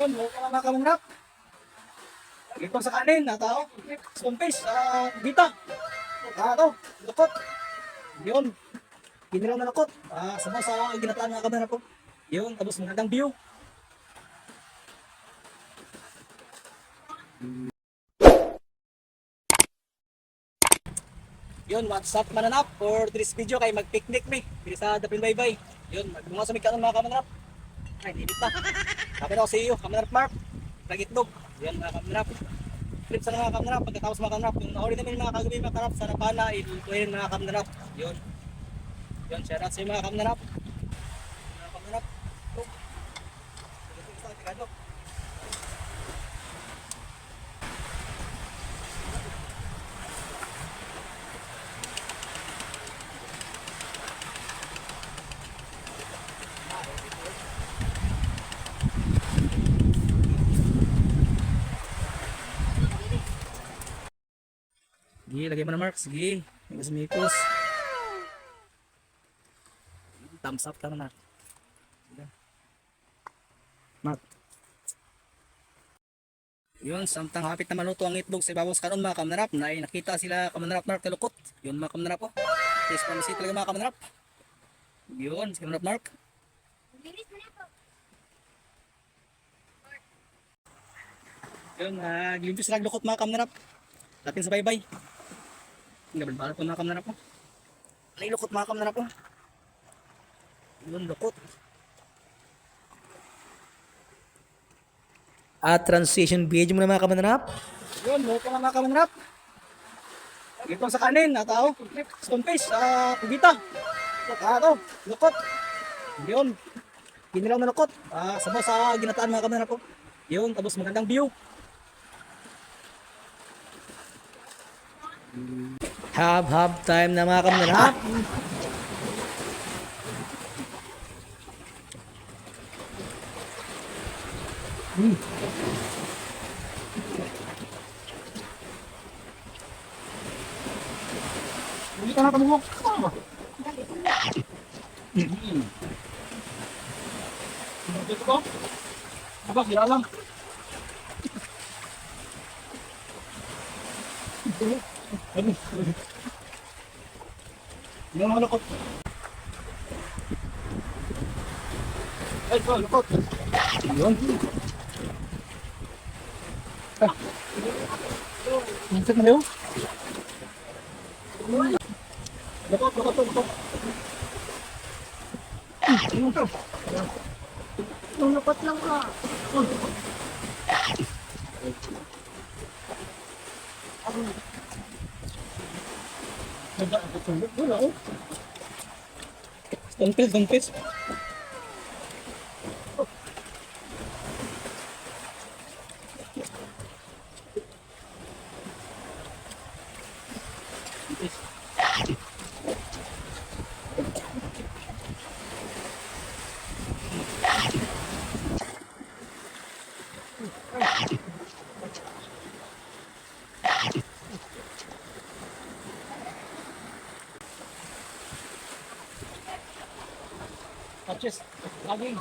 Yun, mga kamanap. Ito sa kanin, tao. Stonefish, dita. Lukot. Yun, kinilaw na lukot. Sama sa ginataan mga kamanap po. Yun, tapos magandang view. Yun, what's up mananap? For this video kay mag-picnic mi. Dito sa Dapin Baybay. Yun, magmunga sa kanon mga kamanap. Ay, init na. Sabi na ko sa iyo, kamanap Mark. Nagitlog. Yan mga kamanap. Trip sa mga kamanap, pagkatapos mga kamanap. Yung nahuli namin mga kagabi mga kamanap sa Napana, ilutuin mga kamanap. Yun. Yun, shout out sa mga kamanap. Mga kamanap. Oh. Ito sa Tigado. Sige, lagay mo na Mark. Sige. Mikos-mikos. Thumbs up ka na. Mark. Yun, samtang hapit na maluto ang itlog sa ibabaw sa kanon mga kamanarap. Na nakita sila kamanarap Mark kalukot. Yun mga kamanarap po. Yes, pamasit talaga mga kamanarap. Yun, si kamanarap Mark. Yun, glimpis lang lukot mga kamanarap. Dating sa baybay. Gabalbalat po mga kamanarap po. Ano yung lukot mga kamanarap po? Yun, lukot. At transition video mo na mga kamanarap. Yun, lukot pa mga kamanarap. Ito sa kanin, tao. Stonefish, dita. Lukot. Yun, kinilaw na lukot. Sama sa ginataan mga kamanarap po. Yun, tapos magandang view. Hab time na mga kamanarap. Hindi ka na kamuhok. Dito ko? Aba, sila lang. Yung mga lukot. Ay, ito, lukot. Yun. Minsan na yun. Lukot. Yung lukot lang ka. Stonefish. Patches, laging.